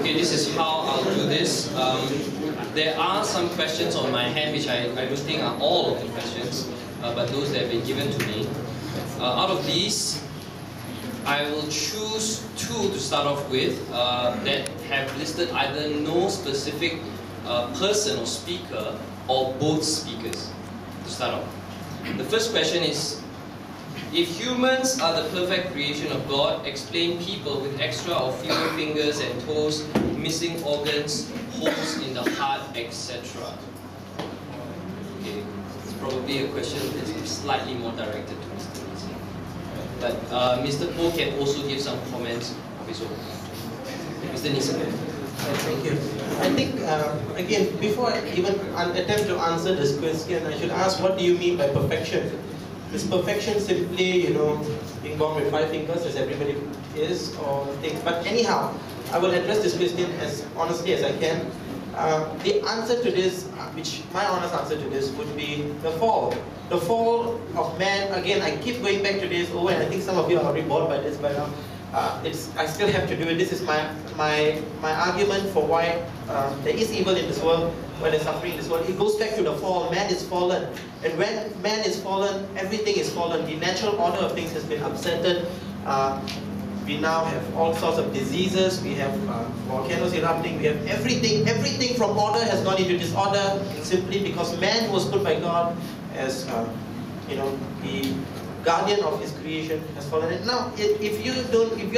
Okay, this is how I'll do this. There are some questions on my hand which I don't think are all of the questions, but those that have been given to me. Out of these, I will choose two to start off with that have listed either no specific person or speaker or both speakers to start off. The first question is, if humans are the perfect creation of God, explain people with extra or fewer fingers and toes, missing organs, holes in the heart, etc. Okay, it's probably a question that is slightly more directed to Mr. Nesan. But Mr. Poh can also give some comments of his own. Mr. Nesan. Thank you. I think, again, before I even attempt to answer this question, I should ask, what do you mean by perfection? Is perfection simply, being born with 5 fingers as everybody is, or things? But anyhow, I will address this question as honestly as I can. The answer to this, my honest answer to this would be the fall. The fall of man, again, I keep going back to this over, and I think some of you are already bored by this by now. I still have to do it. This is my argument for why there is evil in this world, why there's suffering in this world. It goes back to the fall. Man is fallen. And when man is fallen, everything is fallen. The natural order of things has been upsetted. We now have all sorts of diseases. We have volcanoes erupting. We have everything from order has gone into disorder simply because man was put by God as the guardian of his creation has fallen. And now, if you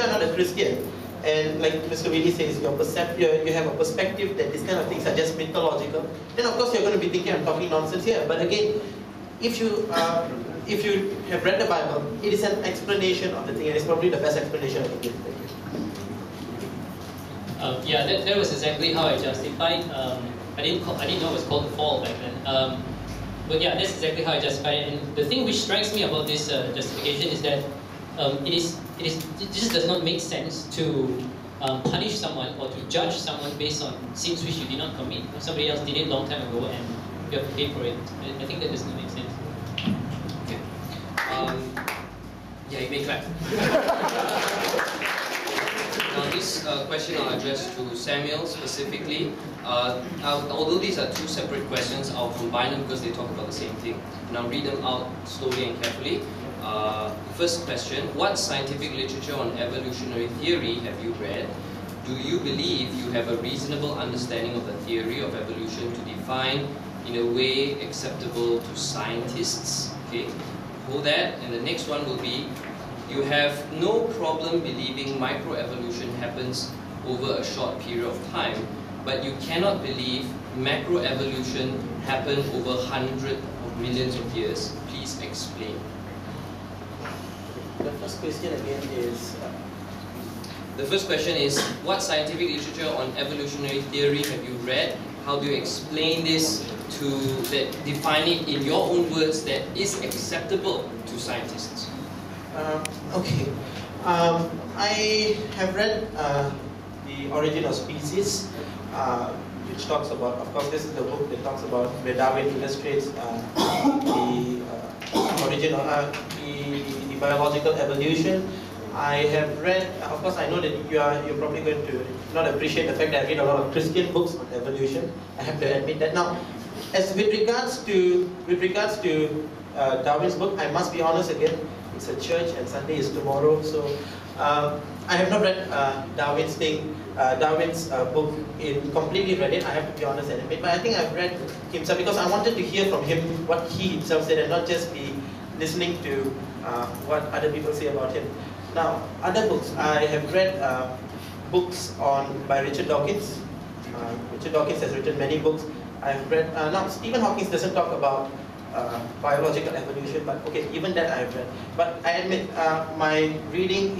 are not a Christian, and like Mr. Willie says, you have a perspective that these kind of things are just mythological, then of course you're going to be thinking I'm talking nonsense here. But again, if you have read the Bible, it is an explanation of the thing, and it's probably the best explanation I can give. Thank you. Yeah, that was exactly how I justified. I didn't know it was called the fall back then. But yeah, that's exactly how I justify it. And the thing which strikes me about this justification is that it just does not make sense to punish someone or to judge someone based on sins which you did not commit. Somebody else did it a long time ago and you have to pay for it. I think that does not make sense. Okay. Yeah, you may clap. Now this question I'll address to Samuel specifically. Although these are two separate questions, I'll combine them because they talk about the same thing. And I'll read them out slowly and carefully. First question, what scientific literature on evolutionary theory have you read? Do you believe you have a reasonable understanding of the theory of evolution to define in a way acceptable to scientists? Okay, hold that. And the next one will be, you have no problem believing microevolution happens over a short period of time, but you cannot believe macroevolution happened over hundreds of millions of years. Please explain. The first question again is... The first question is, what scientific literature on evolutionary theory have you read? How do you explain this define it in your own words that is acceptable to scientists? Okay. I have read The Origin of Species, which talks about, of course this is the book that talks about where Darwin illustrates the origin of the biological evolution. I have read, of course I know that you're probably going to not appreciate the fact that I read a lot of Christian books on evolution. I have to admit that. Now, as with regards to Darwin's book, I must be honest again, it's a church and Sunday is tomorrow, so I have not read Darwin's book, completely read it, I have to be honest and admit, but I think I've read himself because I wanted to hear from him what he himself said and not just be listening to what other people say about him. Now, other books, I have read books by Richard Dawkins. Richard Dawkins has written many books. I have read, now Stephen Hawking doesn't talk about biological evolution, but okay, even that I have read. But I admit, my reading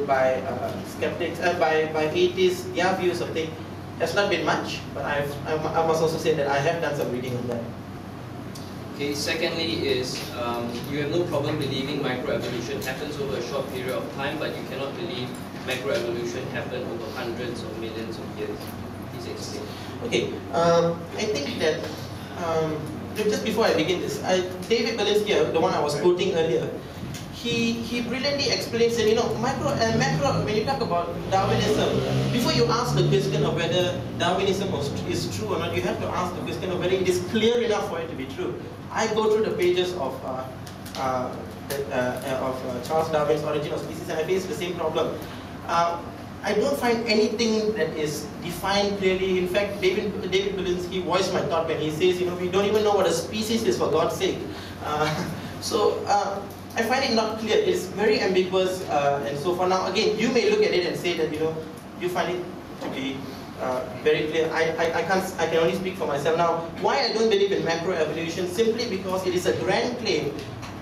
by skeptics, by atheists, their views of things has not been much, but I must also say that I have done some reading on that. Okay, secondly is, you have no problem believing microevolution happens over a short period of time, but you cannot believe macroevolution happened over hundreds or millions of years. Please explain. Okay, I think that, just before I begin this, David Belinsky, the one I was quoting earlier, he brilliantly explains that, you know, macro and macro, when you talk about Darwinism, before you ask the question of whether Darwinism is true or not, you have to ask the question of whether it is clear enough for it to be true. I go through the pages of Charles Darwin's Origin of Species, and I face the same problem. I don't find anything that is defined clearly. In fact, David Belinsky voiced my thought when he says, you know, we don't even know what a species is, for God's sake. I find it not clear. It's very ambiguous, and so for now, again, you may look at it and say that, you know, you find it to be very clear. I can only speak for myself. Now, why I don't believe in macroevolution? Simply because it is a grand claim.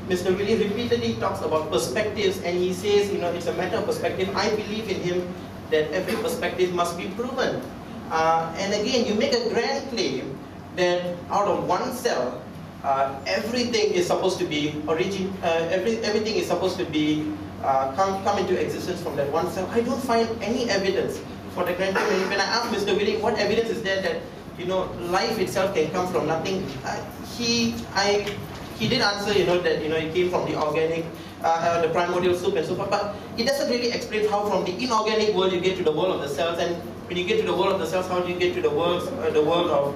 Mr. Willie repeatedly talks about perspectives, and he says, you know, it's a matter of perspective. I believe in him that every perspective must be proven. And again, you make a grand claim that out of one cell, everything is supposed to be everything is supposed to be come into existence from that one cell. I don't find any evidence for the grand claim. When I asked Mr. Willie what evidence is there that, you know, life itself can come from nothing, he did answer, you know, that, you know, it came from the organic, the primordial soup and so forth, but it doesn't really explain how from the inorganic world you get to the world of the cells, and when you get to the world of the cells, how do you get to the world of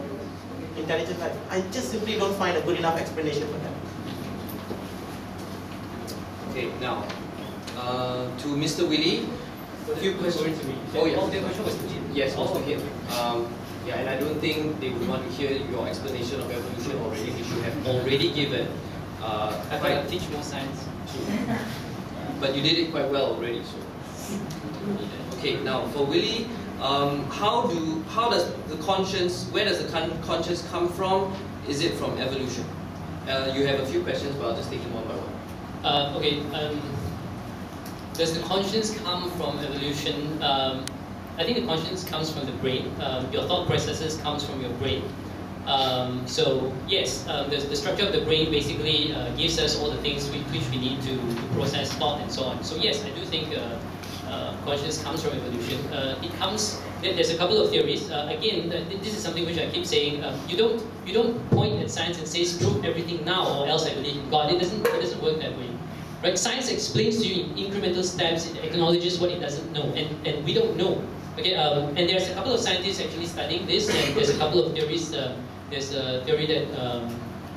intelligent life? I just simply don't find a good enough explanation for that. Okay, now, to Mr. Willie, a few questions. To me. Oh, yes. The question was to me. Yes, also him. Yeah, and I don't think they would want to hear your explanation of evolution already, which you have already given. I thought I'd teach more science. But you did it quite well already, so. Okay, now for Willie, how does the conscience, where does the conscience come from? Is it from evolution? You have a few questions, but I'll just take them one by one. Okay, does the conscience come from evolution? I think the conscience comes from the brain. Your thought processes comes from your brain. So yes, the structure of the brain basically gives us all the things which we need to process thought and so on. So yes, I do think consciousness comes from evolution. There's a couple of theories. Again, this is something which I keep saying. You don't point at science and say prove everything now, or else I believe in God. It doesn't work that way. Right? Science explains to you in incremental steps. It acknowledges what it doesn't know, and we don't know. Okay, and there's a couple of scientists actually studying this, and there's a couple of theories. There's a theory that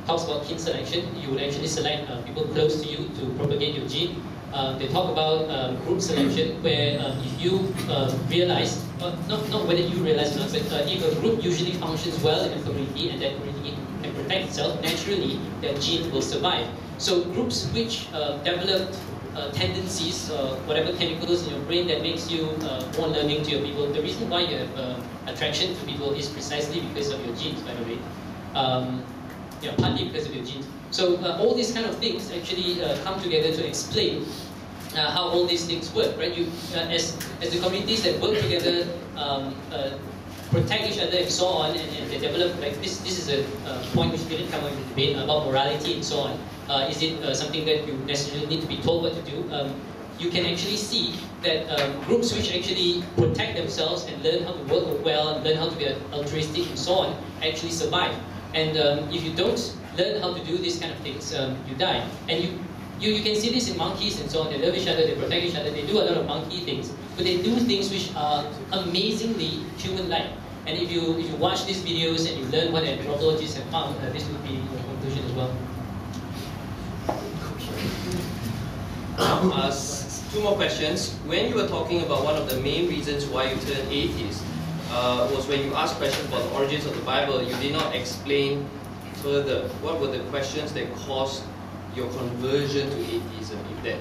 talks about kin selection. You would actually select people close to you to propagate your gene. They talk about group selection, where if you realize, not whether you realize or not, but if a group usually functions well in a community and that community can protect itself, naturally that gene will survive. So groups which develop tendencies, whatever chemicals in your brain that makes you more loving to your people. The reason why you have attraction to people is precisely because of your genes, by the way. Partly because of your genes. So all these kind of things actually come together to explain how all these things work, right? You, as the communities that work together, protect each other and so on, and they develop, like this is a point which didn't come up in the debate about morality and so on. Is it something that you necessarily need to be told what to do? You can actually see that groups which actually protect themselves and learn how to work well, and learn how to be altruistic and so on, actually survive. And if you don't learn how to do these kind of things, you die. And you can see this in monkeys and so on. They love each other, they protect each other, they do a lot of monkey things, but they do things which are amazingly human-like. And if you watch these videos and you learn what anthropologists have found, this would be your conclusion as well. Two more questions. When you were talking about one of the main reasons why you turned atheist, was when you asked questions about the origins of the Bible, you did not explain further. What were the questions that caused your conversion to atheism, if that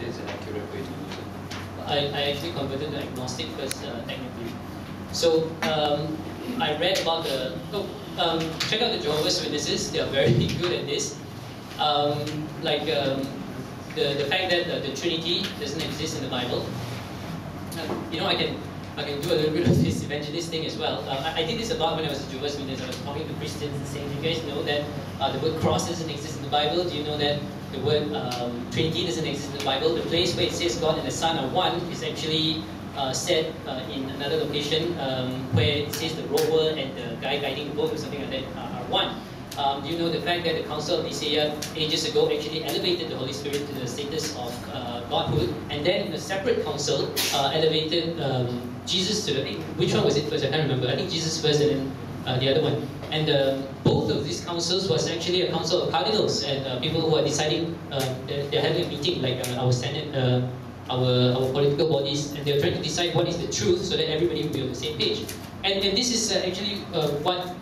is an accurate way to use it? I actually converted to agnostic first, technically. So I read about check out the Jehovah's Witnesses. They are very good at this. The fact that the Trinity doesn't exist in the Bible. I can do a little bit of this evangelist thing as well. I did this a lot when I was a Jehovah's Witness. I was talking to Christians and saying, do you guys know that the word cross doesn't exist in the Bible? Do you know that the word Trinity doesn't exist in the Bible? The place where it says God and the Son are one is actually said in another location where it says the rower and the guy guiding the boat or something like that are one. Do you know the fact that the Council of Nicaea ages ago actually elevated the Holy Spirit to the status of Godhood, and then in a separate council elevated Jesus to the, which one was it first? I can't remember. I think Jesus first and then the other one. And both of these councils was actually a council of cardinals and people who are deciding, they're having a meeting like our Senate, our political bodies, and they're trying to decide what is the truth so that everybody will be on the same page. And this is actually what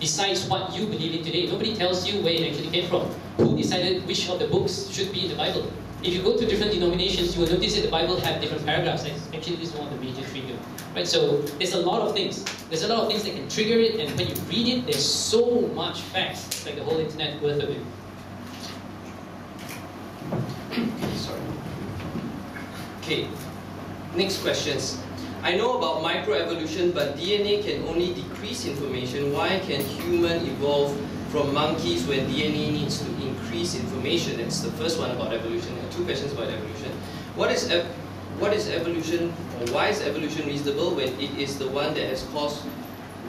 decides what you believe in today. Nobody tells you where it actually came from. Who decided which of the books should be in the Bible? If you go to different denominations, you will notice that the Bible have different paragraphs. Actually, this is one of the major triggers. Right? So there's a lot of things. There's a lot of things that can trigger it, and when you read it, there's so much facts. It's like the whole internet worth of it. Sorry. Okay. Next questions. I know about microevolution, but DNA can only decrease information. Why can human evolve from monkeys when DNA needs to increase information? That's the first one about evolution. There are two questions about evolution. What is evolution, or why is evolution reasonable when it is the one that has caused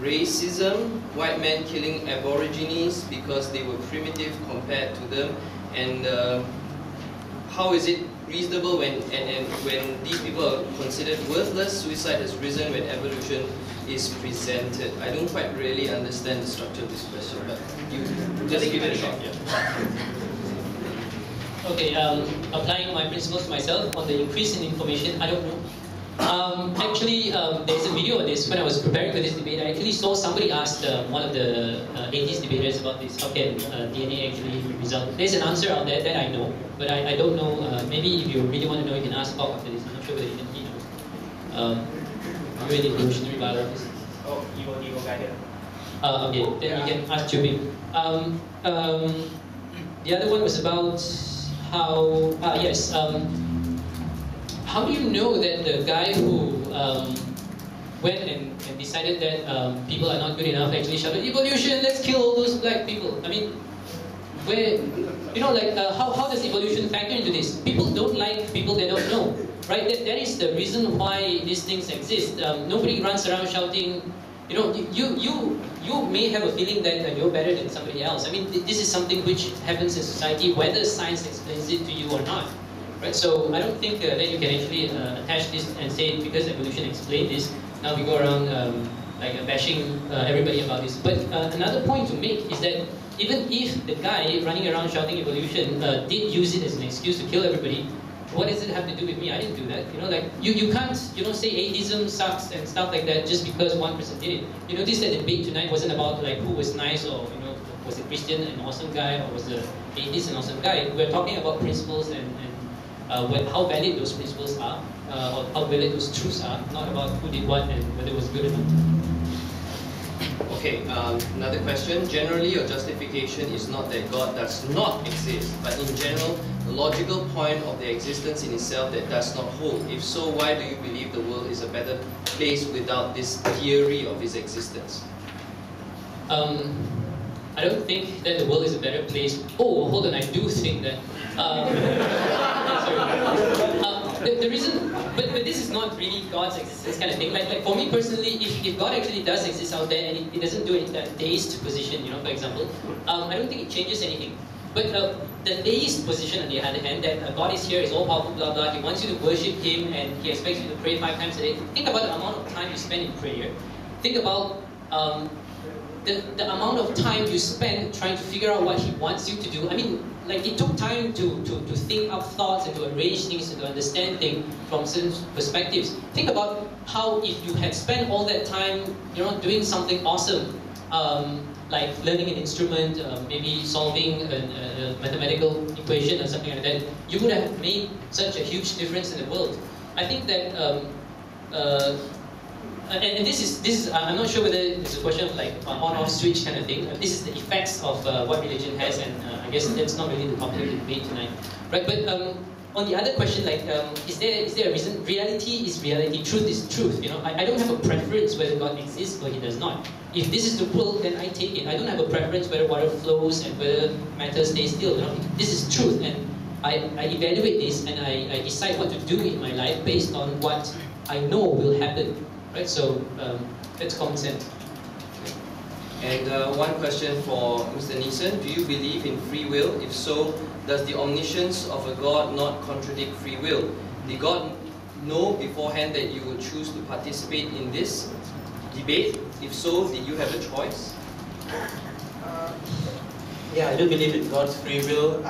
racism, white men killing aborigines because they were primitive compared to them, and how is it reasonable when these people are considered worthless? Suicide has risen when evolution is presented. I don't quite really understand the structure of this question, but you just give it a shot. Yeah. Okay, applying my principles to myself on the increase in information, I don't know. Actually, there's a video of this. When I was preparing for this debate, I actually saw somebody asked one of the atheist debaters about this. How can DNA actually result? There's an answer out there that I know, but I don't know. Maybe if you really want to know, you can ask Paul after this. I'm not sure whether he knows. You're an evolutionary biologist. Oh, Evo guy here. Okay, then you can ask Chubing. The other one was about how, yes, how do you know that the guy who went and decided that people are not good enough actually shouted, evolution, let's kill all those black people? I mean, where, you know, like, how does evolution factor into this? People don't like people they don't know, right? That is the reason why these things exist. Nobody runs around shouting, you know, you may have a feeling that you're better than somebody else. I mean, this is something which happens in society, whether science explains it to you or not. Right? So I don't think that you can actually attach this and say because evolution explained this, now we go around like bashing everybody about this. But another point to make is that even if the guy running around shouting evolution did use it as an excuse to kill everybody, what does it have to do with me? I didn't do that. You know, like you can't say atheism sucks and stuff like that just because one person did it. You notice that the debate tonight wasn't about like who was nice or was the Christian an awesome guy or was the atheist an awesome guy. We're talking about principles and how valid those principles are, or how valid those truths are, not about who did what and whether it was good or not. Okay, another question. Generally, your justification is not that God does not exist, but in general, the logical point of the existence in itself that does not hold. If so, why do you believe the world is a better place without this theory of its existence? I don't think that the world is a better place. Oh, hold on, I do think that. The reason, but this is not really God's existence kind of thing. Like for me personally, if God actually does exist out there and it doesn't do it in that deist position, for example, I don't think it changes anything. But the deist position, on the other hand, that God is here, is all powerful, blah blah. He wants you to worship Him and He expects you to pray 5 times a day. Think about the amount of time you spend in prayer. Think about the amount of time you spend trying to figure out what He wants you to do. I mean, like it took time to think up thoughts and to arrange things and to understand things from certain perspectives. Think about how if you had spent all that time, doing something awesome, like learning an instrument, maybe solving a mathematical equation or something like that, you would have made such a huge difference in the world. I think that, and this is I'm not sure whether it's a question of like on-off switch kind of thing. This is the effects of what religion has, and I guess that's not really the topic of the debate tonight, right? But on the other question, like, is there a reason? Reality is reality. Truth is truth. I don't have a preference whether God exists or He does not. If this is the world, then I take it. I don't have a preference whether water flows and whether matter stays still. This is truth, and I evaluate this and I decide what to do in my life based on what I know will happen. Right, so that's common sense. And one question for Mr. Nesan, do you believe in free will? If so, does the omniscience of a God not contradict free will? Did God know beforehand that you would choose to participate in this debate? If so, did you have a choice? Yeah, I do believe in God's free will.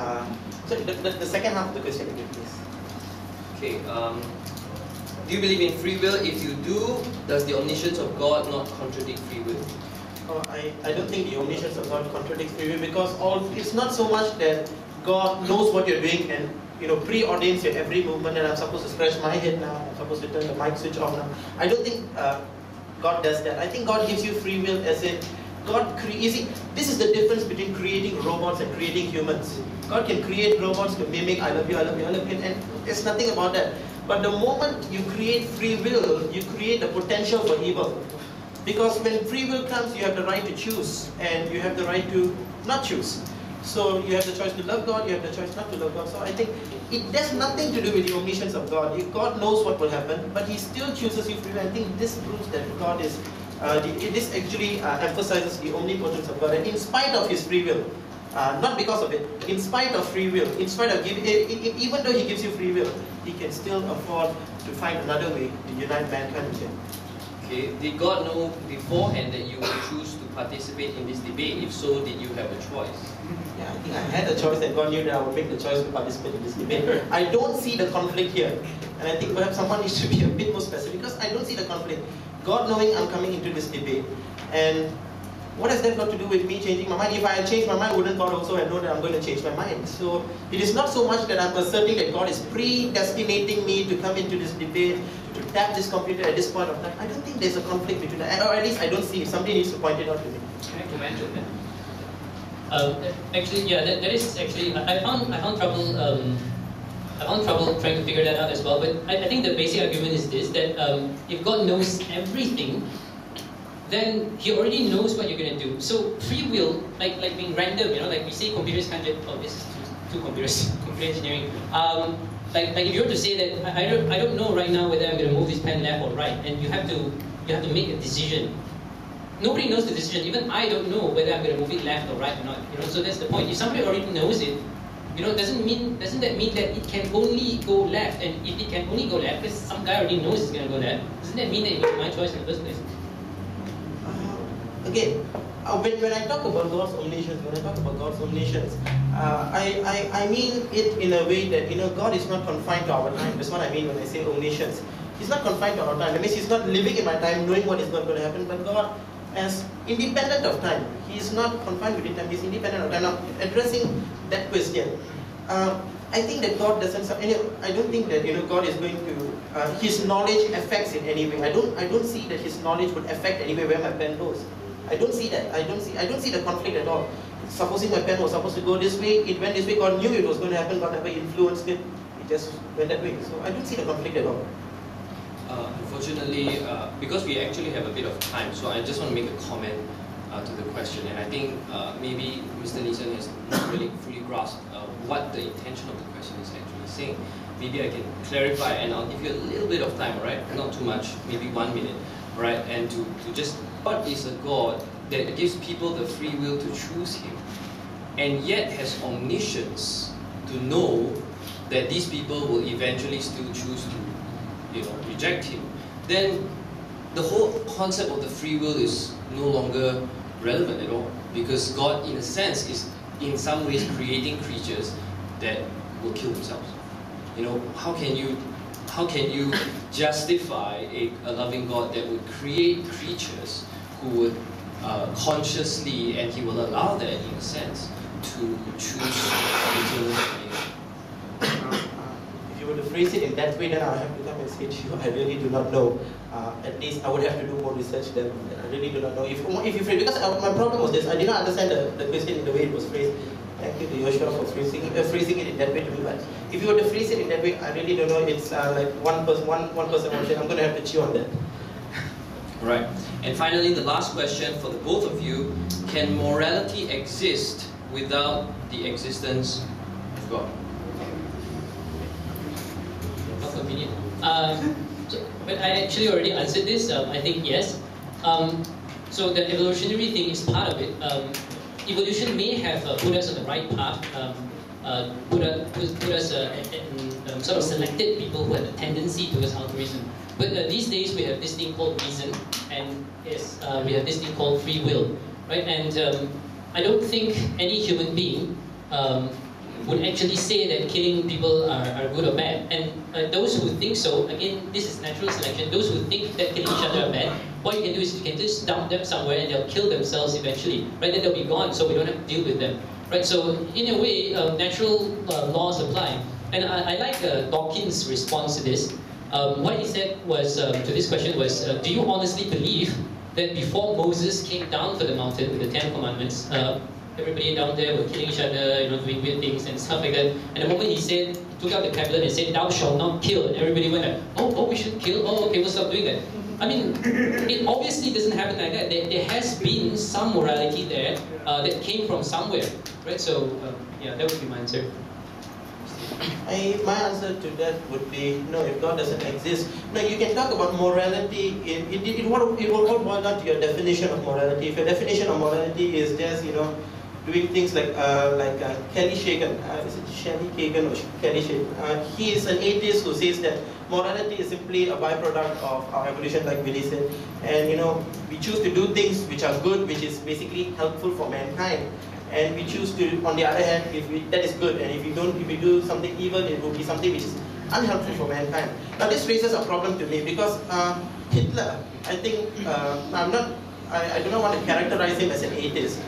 So the second half of the question again, please. Okay. Do you believe in free will? If you do, does the omniscience of God not contradict free will? I don't think the omniscience of God contradicts free will, because it's not so much that God knows what you're doing and preordains your every movement, and I'm supposed to scratch my head now, I'm supposed to turn the mic switch off now. I don't think God does that. I think God gives you free will as in this is the difference between creating robots and creating humans. God can create robots to mimic I love you, I love you, I love you, and there's nothing about that. But the moment you create free will, you create the potential for evil. Because when free will comes, you have the right to choose, and you have the right to not choose. So you have the choice to love God, you have the choice not to love God. So I think there's nothing to do with the omniscience of God. God knows what will happen, but He still chooses you freely. I think this proves that God is, this actually emphasizes the omnipotence of God. And in spite of His free will, not because of it, in spite of free will, in spite of even though He gives you free will, He can still afford to find another way to unite mankind with Him. Okay. Did God know beforehand that you would choose to participate in this debate? If so, did you have a choice? Yeah, I think I had a choice, and God knew that I would make the choice to participate in this debate. I don't see the conflict here, and I think perhaps someone needs to be a bit more specific, because I don't see the conflict. God knowing I'm coming into this debate, and what has that got to do with me changing my mind? If I had changed my mind, wouldn't God also have known that I'm going to change my mind? So it is not so much that I'm asserting that God is predestinating me to come into this debate, to tap this computer at this point of time. I don't think there's a conflict between that, or at least I don't see it. Somebody needs to point it out to me. Can I comment on that? Actually, yeah, that is actually, I found trouble. I found trouble trying to figure that out as well. But I think the basic argument is this: that if God knows everything, then He already knows what you're going to do. So free will, like being random, like we say computers can't just, this is two computers, computer engineering. Like if you were to say that I don't know right now whether I'm going to move this pen left or right, and you have to make a decision. Nobody knows the decision. Even I don't know whether I'm going to move it left or right or not. So that's the point. If somebody already knows it, doesn't that mean that it can only go left? And if it can only go left, because some guy already knows it's going to go left, doesn't that mean that it was my choice in the first place? Again, when I talk about God's omniscience, I mean it in a way that God is not confined to our time. That's what I mean when I say omniscience. He's not confined to our time. That means He's not living in my time, knowing what is not going to happen. But God, as independent of time, He is not confined within time. He's independent of time. Now, addressing that question, I think that God doesn't. I don't think that God is going to. His knowledge affects in any way. I don't see that His knowledge would affect anyway where my pen goes. I don't see that. I don't see the conflict at all. Supposing my pen was supposed to go this way, it went this way. God knew it was going to happen. God never influenced it. It just went that way. So I don't see the conflict at all. Unfortunately, because we actually have a bit of time, so I just want to make a comment to the question, and I think maybe Mr. Nesan has not really fully grasped what the intention of the question is actually saying. Maybe I can clarify, and I'll give you a little bit of time, alright? Not too much, maybe 1 minute, right? And to just, what is a God that gives people the free will to choose Him, and yet has omniscience to know that these people will eventually still choose to reject Him? Then the whole concept of the free will is no longer relevant at all, because God, in a sense, is in some ways creating creatures that will kill themselves. How can you justify a loving God that would create creatures who would consciously, and He will allow that in a sense, to choose eternal damnation? If you were to phrase it in that way, then I have to come and say to you, I really do not know. At least I would have to do more research than I really do not know. If you phrase, because my problem was this, I did not understand the question in the way it was phrased. Thank you to Yoshua for phrasing it in that way to me. But if you were to phrase it in that way, I really don't know. It's like one person mentioned. I'm going to have to chew on that. Right. And finally, the last question for the both of you: can morality exist without the existence of God? Not convenient. But I actually already answered this. I think yes. So the evolutionary thing is part of it. Evolution may have put us on the right path, put us in sort of selected people who had a tendency towards altruism. But these days we have this thing called reason, and yes, we have this thing called free will, right? And I don't think any human being would actually say that killing people are good or bad. And those who think so, again, this is natural selection. Those who think that killing each other are bad, what you can do is you can just dump them somewhere and they'll kill themselves eventually, right? Then they'll be gone, so we don't have to deal with them, right? So in a way, natural laws apply. And I like Dawkins' response to this. What he said was, to this question was, do you honestly believe that before Moses came down for the mountain with the 10 Commandments, everybody down there were killing each other, doing weird things and stuff like that. And the moment he said, took out the tablet and said, "Thou shalt not kill," and everybody went like, oh, we should kill. Oh, okay, we'll stop doing that. I mean, it obviously doesn't happen like that. There has been some morality there that came from somewhere, right? So, yeah, that would be my answer. My answer to that would be no. If God doesn't exist, no. You can talk about morality. It will all boil down to your definition of morality. If your definition of morality is just doing things like Kelly Shagan, is it Shelly Kagan or Kelly Shagan? He is an atheist who says that morality is simply a byproduct of our evolution, like Willie said. And we choose to do things which are good, which is basically helpful for mankind. And we choose to, on the other hand, that is good. And if we do something evil, it will be something which is unhelpful for mankind. Now this raises a problem to me because Hitler, I think, I do not want to characterize him as an atheist,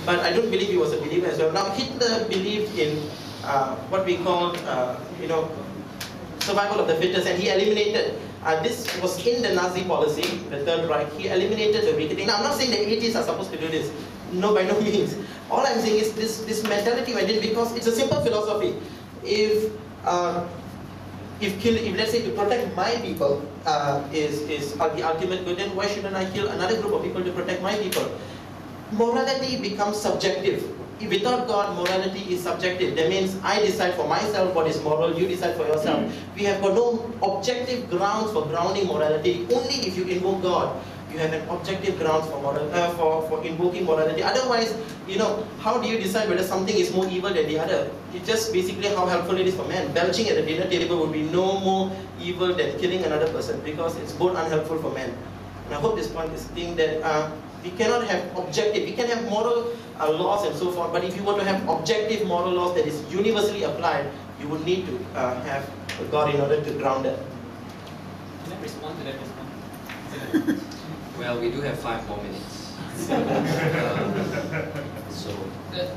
but I don't believe he was a believer as well. Now Hitler believed in what we call, survival of the fittest, and he eliminated, this was in the Nazi policy, the Third Reich, he eliminated the weaker thing. Now I'm not saying that atheists are supposed to do this, no, by no means. All I'm saying is this mentality went in because it's a simple philosophy. If let's say to protect my people is the ultimate good, then why shouldn't I kill another group of people to protect my people? Morality becomes subjective. Without God, morality is subjective. That means I decide for myself what is moral, you decide for yourself. We have got no objective grounds for grounding morality. Only if you invoke God, you have an objective grounds for invoking morality. Otherwise, how do you decide whether something is more evil than the other? It's just basically how helpful it is for man. Belching at the dinner table would be no more evil than killing another person because it's both unhelpful for man. And I hope this point is the thing that we cannot have objective, we can have moral laws and so forth, but if you want to have objective moral laws that is universally applied, you would need to have God in order to ground that. Can I respond to that response? Well, we do have 5 more minutes.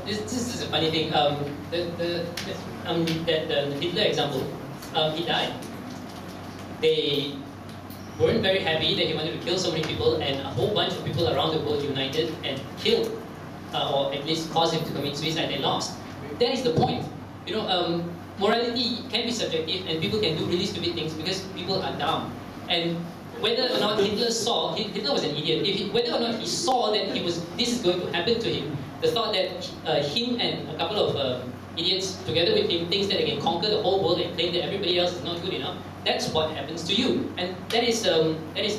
This is a funny thing. The Hitler example, he died. They weren't very happy that he wanted to kill so many people, and a whole bunch of people around the world united and killed, or at least caused him to commit suicide. They lost. That is the point. Morality can be subjective, and people can do really stupid things because people are dumb. And whether or not Hitler was an idiot. Whether or not he saw that this is going to happen to him, the thought that him and a couple of idiots together with him thinks that they can conquer the whole world and claim that everybody else is not good enough, that's what happens to you. And that is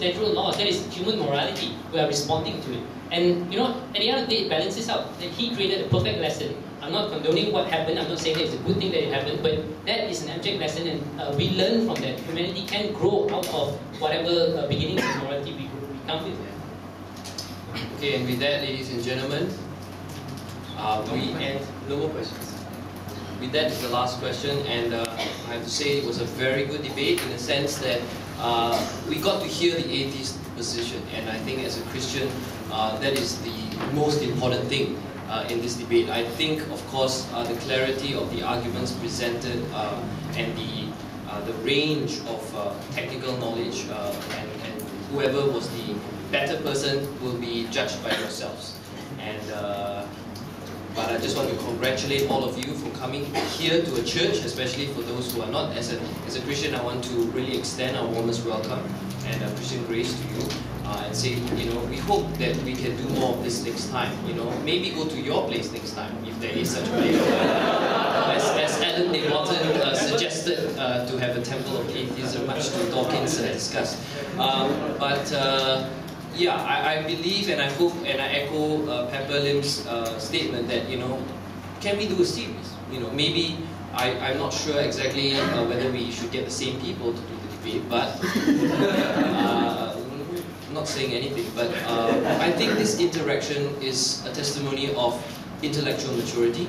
natural law, that is human morality. We are responding to it. And at the end of the day, it balances out. That he created a perfect lesson. I'm not condoning what happened, I'm not saying that it's a good thing that it happened, but that is an abject lesson, and we learn from that. Humanity can grow out of whatever beginnings of morality we come with. Okay, and with that, ladies and gentlemen, we end. No more questions. With that is the last question, and I have to say it was a very good debate in the sense that we got to hear the atheist position, and I think as a Christian, that is the most important thing in this debate. I think, of course, the clarity of the arguments presented and the range of technical knowledge and whoever was the better person will be judged by yourselves. And but I just want to congratulate all of you for coming here to a church, especially for those who are not. As a Christian, I want to really extend our warmest welcome and Christian grace to you, and say, we hope that we can do more of this next time. Maybe go to your place next time, if there is such a place. As Alan De Botton suggested, to have a temple of atheism, much to Dawkins discussed. yeah, I believe and I hope and I echo Pepper Lim's statement that, can we do a series? Maybe I'm not sure exactly whether we should get the same people to do the debate, but I'm not saying anything. But I think this interaction is a testimony of intellectual maturity,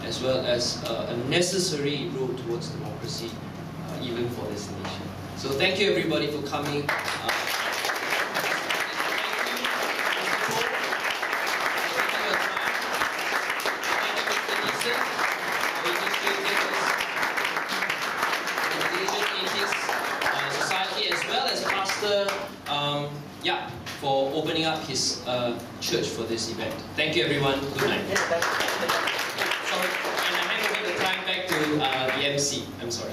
as well as a necessary road towards democracy, even for this nation. So thank you everybody for coming. For opening up his church for this event. Thank you everyone. Good night. Sorry, and I hand over the time back to the MC. I'm sorry.